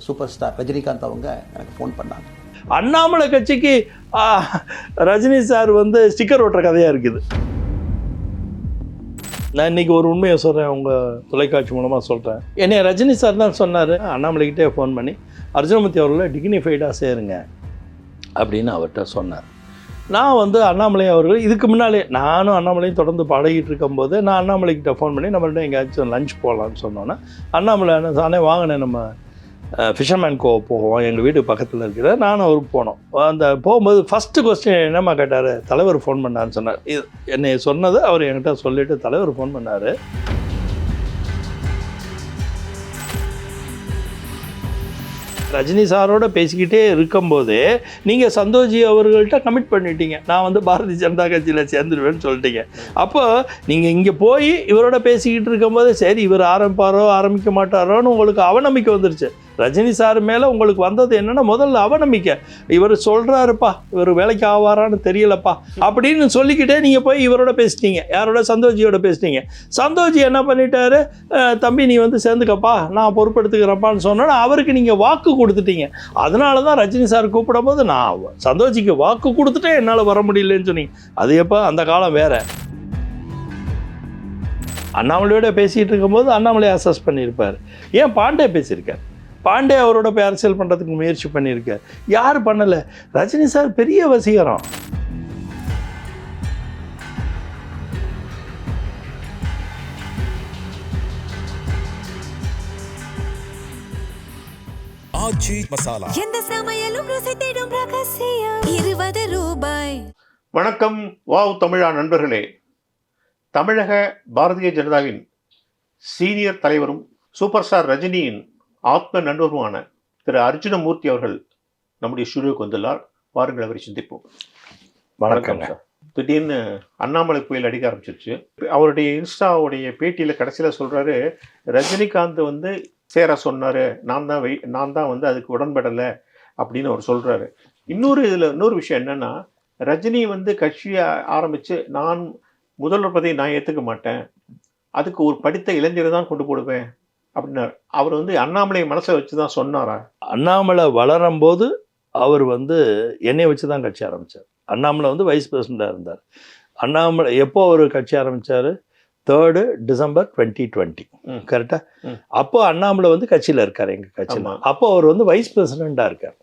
Super star Rajinikanth அவங்க எனக்கு phone பண்ணாங்க. அண்ணாமலை கட்சிக்கு ரஜினி சார் வந்து ஸ்டிக்கர் ஓட்டுற கதையாக இருக்குது. நான் இன்றைக்கி ஒரு உண்மையை சொல்கிறேன், உங்கள் தொலைக்காட்சி மூலமாக சொல்கிறேன். என்னை ரஜினி சார் தான் சொன்னார், அண்ணாமலைக்கிட்டே ஃபோன் பண்ணி அர்ஜுனமூர்த்தி அவர்களை டிக்னிஃபைடாக சேருங்க அப்படின்னு அவர்கிட்ட சொன்னார். நான் வந்து அண்ணாமலை அவர்கள் இதுக்கு முன்னாலே நானும் அண்ணாமலையும் தொடர்ந்து பழகிட்டு இருக்கும்போது நான் அண்ணாமலைக்கிட்ட ஃபோன் பண்ணி நம்மள்ட்ட எங்கேயாச்சும் லஞ்ச் போகலான்னு சொன்னோன்னே அண்ணாமலை தானே வாங்கினே நம்ம ஃபிஷர்மேன் கோவ் போவோம், எங்கள் வீட்டுக்கு பக்கத்தில் இருக்கிற நானும் அவருக்கு போனோம். அந்த போகும்போது ஃபஸ்ட்டு கொஸ்டின் என்னம்மா கேட்டார், தலைவர் ஃபோன் பண்ணான்னு சொன்னார். இது என்னை சொன்னது அவர் என்கிட்ட சொல்லிவிட்டு தலைவர் ஃபோன் பண்ணார். ரஜினி சாரோட பேசிக்கிட்டே இருக்கும்போதே நீங்கள் சந்தோஷி அவர்கள்ட்ட கமிட் பண்ணிட்டீங்க, நான் வந்து பாரதிய ஜனதா கட்சியில் சேர்ந்துருவேன்னு சொல்லிட்டீங்க. அப்போ நீங்கள் இங்கே போய் இவரோட பேசிக்கிட்டு இருக்கும்போது சரி இவர் ஆரம்பிப்பாரோ ஆரம்பிக்க மாட்டாரோன்னு உங்களுக்கு அவநம்பிக்கை வந்துருச்சு. ரஜினி சார் மேலே உங்களுக்கு வந்தது என்னென்னா முதல்ல அவநம்பிக்கை. இவர் சொல்கிறாருப்பா, இவர் வேலைக்கு ஆவாரான்னு தெரியலப்பா அப்படின்னு சொல்லிக்கிட்டே நீங்கள் போய் இவரோட பேசிட்டீங்க, யாரோட சந்தோஷியோட பேசிட்டீங்க. சந்தோஷி என்ன பண்ணிட்டாரு, தம்பி நீ வந்து சேர்ந்துக்கப்பா நான் பொறுப்பெடுத்துக்கிறப்பான்னு சொன்னோன்னா அவருக்கு நீங்கள் வாக்கு கொடுத்துட்டீங்க. அதனால தான் ரஜினி சார் கூப்பிடும் போது நான் சந்தோஷிக்கு வாக்கு கொடுத்துட்டேன், என்னால் வர முடியலன்னு சொன்னீங்க. அது எப்போ, அந்த காலம் வேறு. அண்ணாமலையோட பேசிகிட்டு இருக்கும்போது அண்ணாமலையை அசஸ் பண்ணியிருப்பார். ஏன் பாண்டே பேசியிருக்கார், பாண்டே அவரோட போய் அரசியல் பண்ணுறதுக்கு முயற்சி பண்ணியிருக்கார். யார் பண்ணலை? ரஜினி சார் பெரிய வசீகரம். வணக்கம் வாவ் தமிழா நண்பர்களே. தமிழக பாரதிய ஜனதாவின் சீனியர் தலைவரும் சூப்பர் ஸ்டார் ரஜினியின் ஆத்ம நண்பருமான திரு அர்ஜுனமூர்த்தி அவர்கள் நம்முடைய ஸ்டுடியோக்கு வந்துள்ளார். வாருங்கள் அவரை சிந்திப்போம். வணக்கம் சார். திடீர்னு அண்ணாமலை புயல் அடிக்க ஆரம்பிச்சிருச்சு. அவருடைய இன்ஸ்டாவுடைய பேட்டியில் கடைசியில் சொல்கிறாரு, ரஜினிகாந்த் வந்து சேர சொன்னார், நான் தான் வந்து அதுக்கு உடன்படலை அப்படின்னு அவர் சொல்கிறாரு. இன்னொரு விஷயம் என்னென்னா, ரஜினி வந்து கட்சியை ஆரம்பித்து நான் முதல்வர் பதவியை நான் ஏற்றுக்க மாட்டேன், அதுக்கு ஒரு படித்த இளைஞரை தான் கொண்டு போடுவேன் அப்படின்னாரு. அவர் வந்து அண்ணாமலை மனசை வச்சு தான் சொன்னாரா? அண்ணாமலை வளரும்போது அவர் வந்து என்னை வச்சு தான் கட்சி ஆரம்பித்தார். அண்ணாமலை வந்து வைஸ் பிரசிடண்டாக இருந்தார். அண்ணாமலை எப்போ அவர் கட்சி ஆரம்பித்தார், 3 டிசம்பர் 2020 கரெக்டாக. அப்போ அண்ணாமலை வந்து கட்சியில் இருக்கார், எங்கள் கட்சியில். அப்போ அவர் வந்து வைஸ் பிரசிடண்டாக இருக்கார்.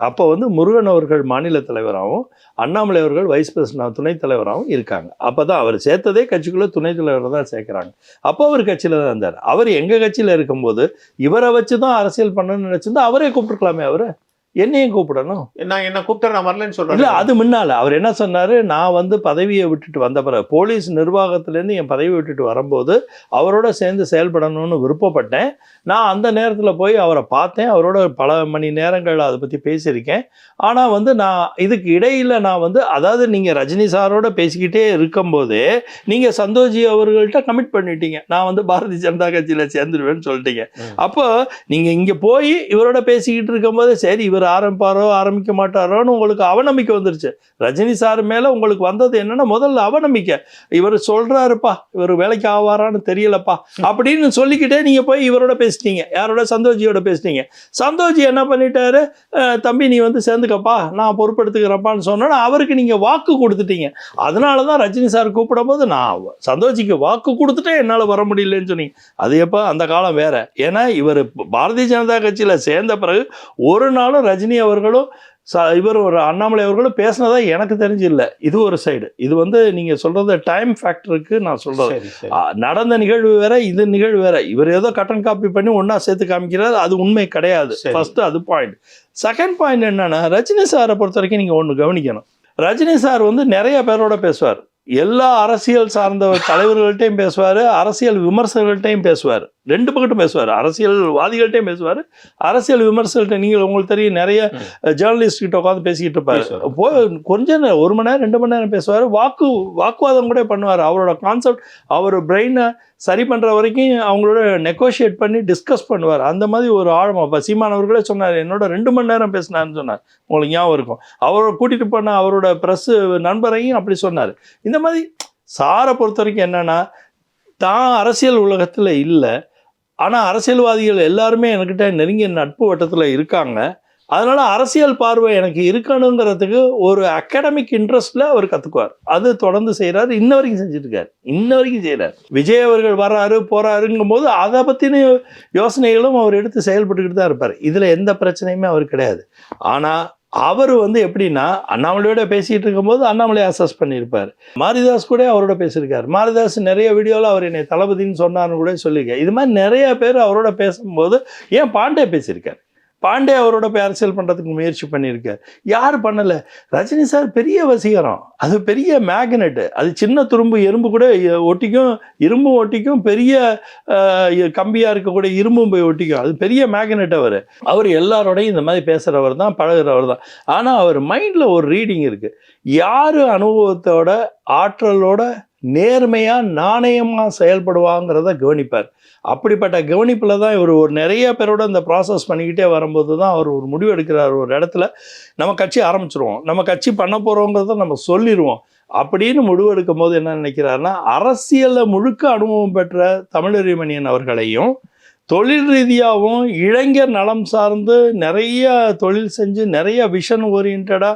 அப்போ வந்து முருகன் அவர்கள் மாநில தலைவராகவும் அண்ணாமலை அவர்கள் வைஸ் பிரசிடண்ட் துணைத் தலைவராகவும் இருக்காங்க. அப்போ தான் அவர் சேர்த்ததே கட்சிக்குள்ளே துணைத் தலைவரை தான் சேர்க்குறாங்க. அப்போ அவர் கட்சியில் தான் இருந்தார். அவர் எங்கள் கட்சியில் இருக்கும்போது இவரை வச்சு தான் அரசியல் பண்ணணும்னு நினச்சிருந்தா அவரே கூப்பிட்டுருக்கலாமே, அவரை என்னையும் கூப்பிடணும். நான் என்ன கூப்பிட்டேன், நான் வரலன்னு சொல்கிறேன். இல்லை, அது முன்னால் அவர் என்ன சொன்னார், நான் வந்து பதவியை விட்டுட்டு வந்த பிறகு போலீஸ் நிர்வாகத்திலேருந்து என் பதவியை விட்டுட்டு வரும்போது அவரோட சேர்ந்து செயல்படணும்னு விருப்பப்பட்டேன். நான் அந்த நேரத்தில் போய் அவரை பார்த்தேன், அவரோட பல மணி நேரங்கள் அதை பற்றி பேசியிருக்கேன். ஆனால் வந்து நான் இதுக்கு இடையில் நான் வந்து, அதாவது நீங்கள் ரஜினி சாரோட பேசிக்கிட்டே இருக்கும்போதே நீங்கள் சந்தோஷி அவர்கள்ட்ட கமிட் பண்ணிட்டீங்க, நான் வந்து பாரதிய ஜனதா கட்சியில் சேர்ந்துருவேன்னு சொல்லிட்டீங்க. அப்போ நீங்கள் இங்கே போய் இவரோட பேசிக்கிட்டு இருக்கும்போது சரி இவர் ஆரம்பிப்பாரோ ஆரம்பிக்க மாட்டாரோன்னு உங்களுக்கு அவநம்பிக்கை வந்துருச்சு. ரஜினி சார் மேலே உங்களுக்கு வந்தது என்னன்னா முதல்ல அவநம்பிக்கை. இவர் சொல்கிறாருப்பா, இவர் வேலைக்கு ஆவாரான்னு தெரியலப்பா அப்படின்னு சொல்லிக்கிட்டே நீங்கள் போய் இவரோட பேசிட்டீங்க, யாரோட சந்தோஷியோட பேசிட்டீங்க. சந்தோஷி என்ன பண்ணிட்டாரு, தம்பி நீ வந்து சேர்ந்துக்கப்பா நான் பொறுப்பெடுத்துக்கிறப்பான்னு சொன்னோன்னா அவருக்கு நீங்கள் வாக்கு கொடுத்துட்டீங்க. அதனால தான் ரஜினி சார் கூப்பிடும் போது நான் சந்தோஷிக்கு வாக்கு கொடுத்துட்டேன், என்னால் வர முடியலன்னு சொன்னீங்க. அது எப்போ, அந்த காலம் வேற. ஏன்னா இவர் பாரதிய ஜனதா கட்சியில் சேர்ந்த பிறகு ஒரு நாளும் ரஜினி அவர்களும் இவர் ஒரு அண்ணாமலை அவர்களும் பேசினதா எனக்கு தெரிஞ்சு இல்லை. இது ஒரு சைடு. இது வந்து நீங்கள் சொல்கிறது டைம் ஃபேக்டருக்கு நான் சொல்கிறது. நடந்த நிகழ்வு வேற, இது நிகழ்வு வேற. இவர் ஏதோ கட்டன் காப்பி பண்ணி ஒன்றா சேர்த்து காமிக்கிறார், அது உண்மை கிடையாது. ஃபஸ்ட்டு அது பாயிண்ட். செகண்ட் பாயிண்ட் என்னென்னா, ரஜினி சாரை பொறுத்த வரைக்கும் நீங்கள் ஒன்று கவனிக்கணும். ரஜினி சார் வந்து நிறைய பேரோட பேசுவார், எல்லா அரசியல் சார்ந்த தலைவர்கள்ட்டையும் பேசுவார், அரசியல் விமர்சகர்கள்ட்டையும் பேசுவார், ரெண்டு பக்கட்டும் பேசுவார். அரசியல்வாதிகள்கிட்டையும் பேசுவார், அரசியல் விமர்சகர்கள்ட்ட நீங்கள் உங்களுக்கு தெரியும் நிறைய ஜேர்னலிஸ்ட்கிட்ட உட்காந்து பேசிக்கிட்டு இருப்பார். கொஞ்சம் 1 மணி நேரம் 2 மணி நேரம் பேசுவார், வாக்குவாதம் கூட பண்ணுவார். அவரோட கான்செப்ட், அவர் பிரெயினை சரி பண்ணுற வரைக்கும் அவங்களோட நெகோஷியேட் பண்ணி டிஸ்கஸ் பண்ணுவார். அந்த மாதிரி ஒரு ஆழமாக. இப்போ சீமானவர்களே சொன்னார், என்னோட 2 மணி நேரம் பேசினார்னு சொன்னார், உங்களுக்கு ஞாபகம் இருக்கும். அவரை கூட்டிகிட்டு போன அவரோட ப்ரெஸ்ஸு நண்பரையும் அப்படி சொன்னார். இந்த மாதிரி சாரை பொறுத்த வரைக்கும் என்னென்னா, தான் அரசியல் உலகத்தில் இல்லை, ஆனால் அரசியல்வாதிகள் எல்லாருமே என்கிட்ட நெருங்கிய நட்பு வட்டத்தில் இருக்காங்க. அதனால் அரசியல் பார்வை எனக்கு இருக்கணுங்கிறதுக்கு ஒரு அகாடமிக் இன்ட்ரெஸ்ட்டில் அவர் கற்றுக்குவார். அது தொடர்ந்து செய்கிறார், இன்ன வரைக்கும் செஞ்சுட்ருக்கார், இன்ன வரைக்கும் செய்கிறார். விஜய் அவர்கள் வர்றாரு போகிறாருங்கும் போது அதை பற்றின யோசனைகளும் அவர் எடுத்து செயல்பட்டுக்கிட்டு தான் இருப்பார். இதில் எந்த பிரச்சனையுமே அவர் கிடையாது. ஆனால் அவர் வந்து எப்படின்னா அண்ணாமலையோட பேசிகிட்டு இருக்கும்போது அண்ணாமலையை அசஸ் பண்ணியிருப்பார். மாரிதாஸ் கூட அவரோட பேசியிருக்கார். மாரிதாஸ் நிறைய வீடியோவில் அவர் என்னை தளபதின்னு சொன்னார்னு கூட சொல்லியிருக்கார். இது மாதிரி நிறைய பேர் அவரோட பேசும்போது ஏன் பாண்டே பேசியிருக்கார். பாண்டே அவரோட போய் அரசியல் பண்ணுறதுக்கு முயற்சி பண்ணியிருக்கார். யார் பண்ணலை? ரஜினி சார் பெரிய வசீகரம், அது பெரிய மேக்னெட்டு. அது சின்ன துரும்பு எறும்பு கூட ஒட்டிக்கும், இரும்பு ஒட்டிக்கும், பெரிய கம்பியாக இருக்கக்கூடிய இரும்பும் போய் ஒட்டிக்கும். அது பெரிய மேக்னெட். அவர் எல்லாரோடையும் இந்த மாதிரி பேசுகிறவர் தான், பழகிறவர் தான். ஆனால் அவர் மைண்டில் ஒரு ரீடிங் இருக்குது. யார் அனுபவத்தோட ஆற்றலோட நேர்மையாக நாணயமாக செயல்படுவாங்கிறத கவனிப்பார். அப்படிப்பட்ட கவனிப்பில் தான் இவர் ஒரு நிறைய பேரோட இந்த ப்ராசஸ் பண்ணிக்கிட்டே வரும்போது தான் அவர் ஒரு முடிவு எடுக்கிறார். ஒரு இடத்துல நம்ம கட்சி ஆரம்பிச்சிருவோம், நம்ம கட்சி பண்ண போகிறோங்கிறத நம்ம சொல்லிடுவோம் அப்படின்னு முடிவு எடுக்கும் போது என்ன நினைக்கிறாருன்னா, அரசியலில் முழுக்க அனுபவம் பெற்ற தமிழறிமணியன் அவர்களையும் தொழில் ரீதியாகவும் இளைஞர் நலம் சார்ந்து நிறைய தொழில் செஞ்சு நிறைய விஷன் ஓரியன்டாக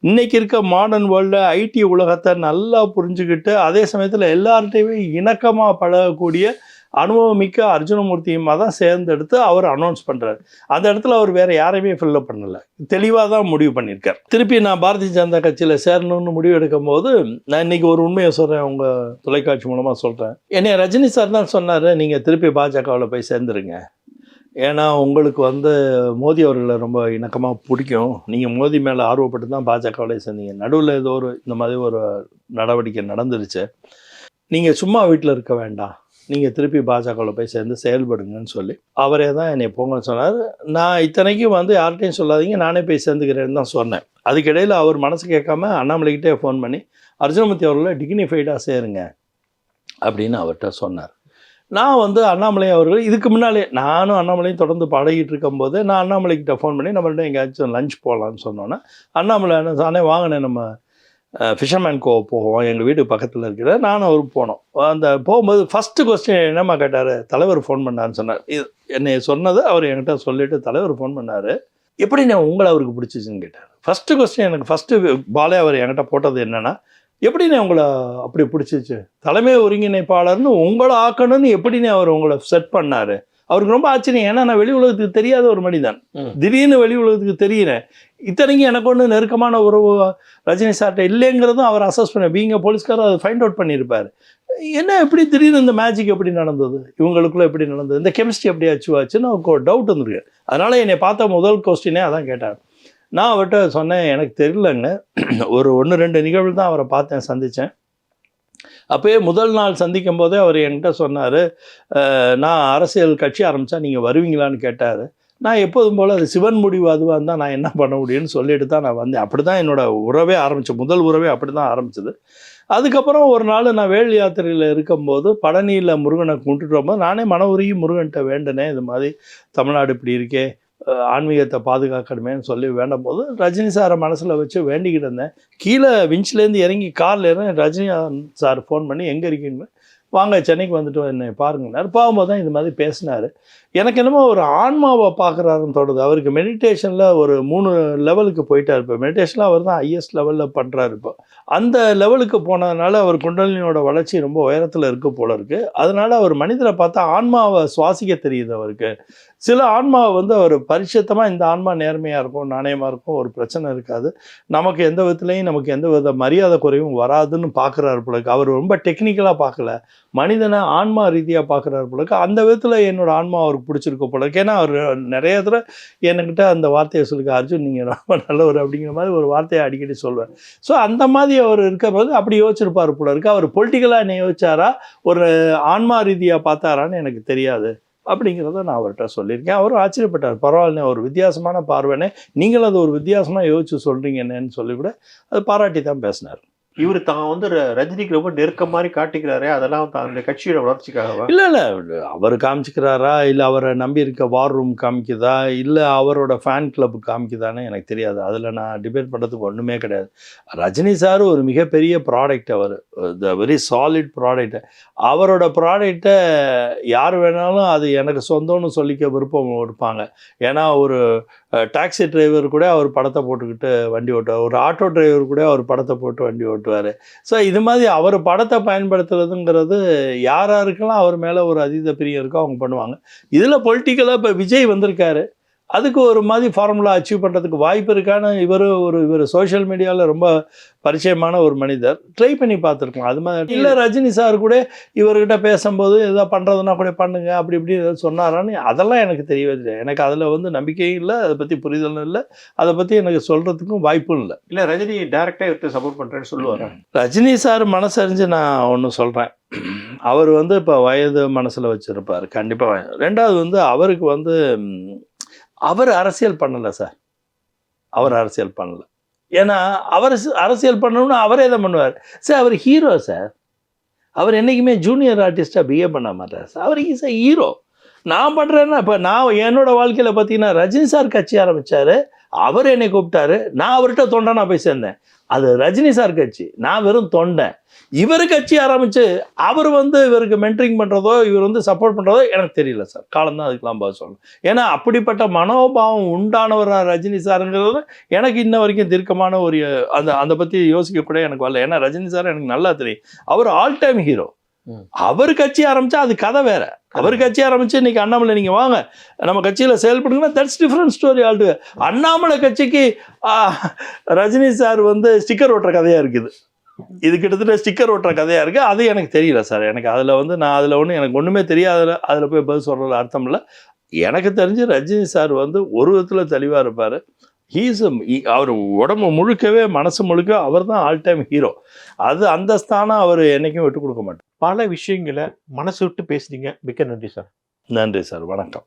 இன்றைக்கி இருக்க மாடர்ன் வேர்ல்டு ஐடி உலகத்தை நல்லா புரிஞ்சுக்கிட்டு அதே சமயத்தில் எல்லார்ட்டையுமே இணக்கமாக பழகக்கூடிய அனுபவமிக்க அர்ஜுனமூர்த்தியுமாக தான் சேர்ந்தெடுத்து அவர் அனௌன்ஸ் பண்ணுறாரு. அந்த இடத்துல அவர் வேறு யாரையுமே ஃபில்லப் பண்ணலை, தெளிவாக தான் முடிவு பண்ணியிருக்கார். திருப்பி நான் பாரதிய ஜனதா கட்சியில் சேரணும்னு முடிவு எடுக்கும் போது நான் இன்றைக்கி ஒரு உண்மையை சொல்கிறேன், உங்கள் தொலைக்காட்சி மூலமாக சொல்கிறேன். என்னை ரஜினி சார் தான் சொன்னார், நீங்கள் திருப்பி பாஜகவில் போய் சேர்ந்துருங்க, ஏன்னா உங்களுக்கு வந்து மோடி அவர்களை ரொம்ப இணக்கமாக பிடிக்கும், நீங்கள் மோடி மேலே ஆர்வப்பட்டு தான் பாஜகவில் சேர்ந்தீங்க, நடுவில் ஏதோ ஒரு இந்த மாதிரி ஒரு நடவடிக்கை நடந்துருச்சு, நீங்கள் சும்மா வீட்டில் இருக்க வேண்டாம், நீங்கள் திருப்பி பாஜகவில் போய் சேர்ந்து செயல்படுங்கன்னு சொல்லி அவரே தான் என்னை போங்கன்னு சொன்னார். நான் இத்தனைக்கும் வந்து யார்கிட்டையும் சொல்லாதீங்க, நானே போய் சேர்ந்துக்கிறேன்னு தான் சொன்னேன். அதுக்கிடையில் அவர் மனசு கேட்காம அண்ணாமலைக்கிட்டே ஃபோன் பண்ணி அர்ஜுனமூர்த்தி அவர்களை டிக்னிஃபைடாக சேருங்க அப்படின்னு அவர்கிட்ட சொன்னார். நான் வந்து அண்ணாமலை அவர்கள் இதுக்கு முன்னாலே நானும் அண்ணாமலையும் தொடர்ந்து பழகிட்டு இருக்கும்போது நான் அண்ணாமலைக்கிட்ட ஃபோன் பண்ணி நம்மள்ட்ட எங்கேயாச்சும் லஞ்ச் போகலான்னு சொன்னோன்னே அண்ணாமலை என்ன சானே வாங்கினேன், நம்ம ஃபிஷர்மேன் கோவ போவோம், எங்கள் வீட்டுக்கு பக்கத்தில் இருக்கிற நானும் அவருக்கு போனோம். அந்த போகும்போது ஃபஸ்ட்டு கொஸ்டின் என்னம்மா கேட்டார், தலைவர் ஃபோன் பண்ணாருன்னு சொன்னார். இது என்னை சொன்னது அவர் என்கிட்ட சொல்லிவிட்டு தலைவர் ஃபோன் பண்ணார், எப்படி நான் உங்களை அவருக்கு பிடிச்சிச்சின்னு கேட்டார். ஃபஸ்ட்டு கொஸ்டின் எனக்கு ஃபஸ்ட்டு பாலே அவர் என்கிட்ட போட்டது என்னென்னா, எப்படிண்ணே உங்களை அப்படி பிடிச்சிச்சு, தலைமை ஒருங்கிணைப்பாளர்னு உங்களை ஆக்கணும்னு எப்படிண்ணே அவர் உங்களை செட் பண்ணார். அவருக்கு ரொம்ப ஆச்சரியம், ஏன்னா நான் வெளி உலகத்துக்கு தெரியாத ஒரு மனிதன், திடீர்னு வெளி உலகத்துக்கு தெரியிறேன். இத்தனைக்கும் எனக்கு ஒன்று நெருக்கமான உறவு ரஜினி சார்ட்ட இல்லைங்கிறதும் அவர் அசஸ் பண்ண பீங்க போலீஸ்காரர் அதை ஃபைண்ட் அவுட் பண்ணியிருப்பார். என்ன எப்படி திடீர்னு இந்த மேஜிக் எப்படி நடந்தது, இவங்களுக்குள்ளே எப்படி நடந்தது, இந்த கெமிஸ்ட்ரி எப்படி ஆச்சுன்னு அவருக்கு ஒரு டவுட் வந்துருக்கு. அதனால் என்னை பார்த்த முதல் கொஸ்டினே அதான் கேட்டார். நான் அவர்கிட்ட சொன்னேன், எனக்கு தெரியலங்க, ஒரு 1-2 நிகழ்வு தான் அவரை பார்த்தேன், சந்தித்தேன். அப்போயே முதல் நாள் சந்திக்கும் போதே அவர் என்கிட்ட சொன்னார், நான் அரசியல் கட்சி ஆரம்பித்தா நீங்கள் வருவீங்களான்னு கேட்டார். நான் எப்போதும் போல் அது சிவன் முடிவு அதுவாக இருந்தால் நான் என்ன பண்ண முடியும்னு சொல்லிட்டு தான் நான் வந்தேன். அப்படி தான் என்னோடய உறவே ஆரம்பித்தேன், முதல் உறவே அப்படி தான் ஆரம்பிச்சது. அதுக்கப்புறம் ஒரு நாள் நான் வேல் யாத்திரையில் இருக்கும்போது பழனியில் முருகனை கும்பிட்டுட்டு வரும்போது நானே மன உருகி முருகன்கிட்ட வேண்டினேன், இது மாதிரி தமிழ்நாடு இப்படி இருக்கே, ஆன்மீகத்தை பாதுகாக்கணுமேன்னு சொல்லி வேண்டும் போது ரஜினி சாரை மனசில் வச்சு வேண்டிக்கிட்டு இருந்தேன். கீழே விஞ்சிலேருந்து இறங்கி காரில் இறங்கி ரஜினி சார் ஃபோன் பண்ணி எங்கே இருக்கீங்க, வாங்க சென்னைக்கு வந்துட்டு என்னை பாருங்கன்னாரு. போகும்போது தான் இது மாதிரி பேசினார். எனக்கு என்னமோ ஒரு ஆன்மாவை பார்க்குறாருன்னு தோணுது. அவருக்கு மெடிடேஷனில் ஒரு 3 லெவலுக்கு போயிட்டார். இப்போ மெடிடேஷனில் அவர் தான் ஹையஸ்ட் லெவலில் பண்ணுறாரு. இப்போ அந்த லெவலுக்கு போனதுனால அவர் குண்டலினியோட வளர்ச்சி ரொம்ப உயரத்தில் இருக்க போல இருக்குது. அதனால் அவர் மனிதரை பார்த்தா ஆன்மாவை சுவாசிக்க தெரியுது அவருக்கு. சில ஆன்மாவை வந்து அவர் பரிசுத்தமாக இந்த ஆன்மா நேர்மையாக இருக்கும், நாணயமாக இருக்கும், ஒரு பிரச்சனை இருக்காது, நமக்கு எந்த விதத்துலையும் நமக்கு எந்த வித மரியாதை குறைவும் வராதுன்னு பார்க்குறாரு போலக்கு. அவர் ரொம்ப டெக்னிக்கலாக பார்க்கல, மனிதனை ஆன்மா ரீதியாக பார்க்குறாரு போலக்கு. அந்த விதத்தில் என்னோடய ஆன்மா அவருக்கு பிடிச்சிருக்க போலக்கு. ஏன்னா அவர் நிறைய தடவை என்கிட்ட அந்த வார்த்தையை சொல்லிக்க, அர்ஜுன் நீங்கள் ரொம்ப நல்லவர் அப்படிங்கிற மாதிரி ஒரு வார்த்தையை அடிக்கடி சொல்வேன். ஸோ அந்த மாதிரி அவர் இருக்கும்போது அப்படி யோசிச்சிருப்பார் போல இருக்கு. அவர் பொலிட்டிக்கலாக என்ன யோசிச்சாரா, ஒரு ஆன்மா ரீதியாக பார்த்தாரான்னு எனக்கு தெரியாது அப்படிங்கிறத நான் அவர்கிட்ட சொல்லியிருக்கேன். அவரும் ஆச்சரியப்பட்டார், பரவாயில்ல ஒரு வித்தியாசமான பார்வைனே, நீங்களும் அது ஒரு வித்தியாசமாக யோசிச்சு சொல்கிறீங்க என்னன்னு சொல்லி கூட அது பாராட்டி தான் பேசினார். இவர் தான் வந்து ரஜினிக்கு ரொம்ப நெருக்கம் மாதிரி காட்டிக்கிறாரே, அதெல்லாம் அந்த கட்சியோட வளர்ச்சிக்காகவா? இல்லை அவர் காமிச்சிக்கிறாரா, இல்லை அவரை நம்பி இருக்க வார் ரூம் காமிக்குதா, இல்லை அவரோட ஃபேன் கிளப் காமிக்குதான்னு எனக்கு தெரியாது. அதில் நான் டிபேட் பண்ணுறதுக்கு ஒன்றுமே கிடையாது. ரஜினி சார் ஒரு மிகப்பெரிய ப்ராடக்ட், அவர் வெரி சாலிட் ப்ராடக்ட். அவரோட ப்ராடக்டை யார் வேணாலும் அது எனக்கு சொந்தம்னு சொல்லிக்க விருப்பம் இருப்பாங்க. ஏன்னா ஒரு டாக்ஸி டிரைவர் கூட அவர் படத்தை போட்டுக்கிட்டு வண்டி ஓட்டுவார், ஒரு ஆட்டோ டிரைவர் கூட அவர் படத்தை போட்டு வண்டி ஓட்டுவார். ஸோ இது மாதிரி அவர் படத்தை பயன்படுத்துறதுங்கிறது யாருக்கெல்லாம் அவர் மேலே ஒரு அதீத பிரியம் இருக்கோ அவங்க பண்ணுவாங்க. இதில் பொலிட்டிக்கலாக இப்போ விஜய் வந்திருக்காரு, அதுக்கு ஒரு மாதிரி ஃபார்முலா அச்சீவ் பண்ணுறதுக்கு வாய்ப்பு இருக்கான்னு இவர் சோஷியல் மீடியாவில் ரொம்ப பரிச்சயமான ஒரு மனிதர், ட்ரை பண்ணி பார்த்துருக்கலாம். அது மாதிரி இல்லை ரஜினி சார் கூட இவர்கிட்ட பேசும்போது எதாவது பண்ணுறதுனா கூட பண்ணுங்க அப்படி இப்படி ஏதாவது சொன்னாரான்னு அதெல்லாம் எனக்கு தெரியவே தெரியாது. எனக்கு அதில் வந்து நம்பிக்கையும் இல்லை, அதை பற்றி புரிதலும் இல்லை, அதை பற்றி எனக்கு சொல்கிறதுக்கும் வாய்ப்பும் இல்லை. இல்லை ரஜினி டேரெக்டாக இவர்கிட்ட சப்போர்ட் பண்ணுறேன்னு சொல்லுவார். ரஜினி சார் மனசறிஞ்சு நான் ஒன்று சொல்கிறேன், அவர் வந்து இப்போ வயது மனசில் வச்சுருப்பார் கண்டிப்பாக. ரெண்டாவது வந்து அவருக்கு வந்து அவர் அரசியல் பண்ணலை சார், அவர் அரசியல் பண்ணலை. ஏன்னா அவர் அரசியல் பண்ணணும்னு அவரே தான் பண்ணுவார் சார். அவர் ஹீரோ சார், அவர் என்றைக்குமே ஜூனியர் ஆர்டிஸ்ட்டாக பிஹேவ் பண்ண மாட்டார் சார். அவர் இஸ் அ ஹீரோ. நான் பண்ணுறேன்னா இப்போ நான் என்னோடய வாழ்க்கையில் பார்த்தீங்கன்னா ரஜினி சார் கட்சி ஆரம்பித்தார், அவர் என்னை கூப்பிட்டாரு, நான் அவர்கிட்ட தொண்டனா போய் சேர்ந்தேன். அது ரஜினி சார் கட்சி, நான் வெறும் தொண்டேன். இவர் கட்சி ஆரம்பித்து அவர் வந்து இவருக்கு மென்டரிங் பண்ணுறதோ இவர் வந்து சப்போர்ட் பண்ணுறதோ எனக்கு தெரியல சார். காலம்தான் அதுக்கெலாம் பதில் சொல்லணும். ஏன்னா அப்படிப்பட்ட மனோபாவம் உண்டானவராக ரஜினி சாருங்கிறது எனக்கு இன்ன வரைக்கும் தீர்க்கமான ஒரு அந்த பற்றி யோசிக்க கூட எனக்கு வரல. ஏன்னா ரஜினி சார் எனக்கு நல்லா தெரியும், அவர் ஆல் டைம் ஹீரோ. அவர் கட்சி ஆரம்பித்தா அது கதை வேறு. அவர் கட்சி ஆரம்பித்து இன்றைக்கி அண்ணாமலை நீங்கள் வாங்க நம்ம கட்சியில் செயல்படுங்கன்னா தட்ஸ் டிஃப்ரெண்ட் ஸ்டோரி ஆல்டு. அண்ணாமலை கட்சிக்கு ரஜினி சார் வந்து ஸ்டிக்கர் ஓட்டுற கதையாக இருக்குது. இது கிட்டத்தட்ட ஸ்டிக்கர் ஓட்டுற கதையாக இருக்குது. அது எனக்கு தெரியல சார். எனக்கு அதில் வந்து நான் அதில் எனக்கு ஒன்றுமே தெரியாத, அதில் போய் பதில் அர்த்தம் இல்லை. எனக்கு தெரிஞ்சு ரஜினி சார் வந்து ஒரு விதத்தில் தெளிவாக இருப்பார். அவர் உடம்பு முழுக்கவே மனசு முழுக்க அவர் தான் ஆல் டைம் ஹீரோ. அது அந்த ஸ்தானம் அவர் என்றைக்கும் விட்டு கொடுக்க மாட்டார். பல விஷயங்களை மனசு விட்டு பேசுனீங்க, மிக்க நன்றி சார். நன்றி சார், வணக்கம்.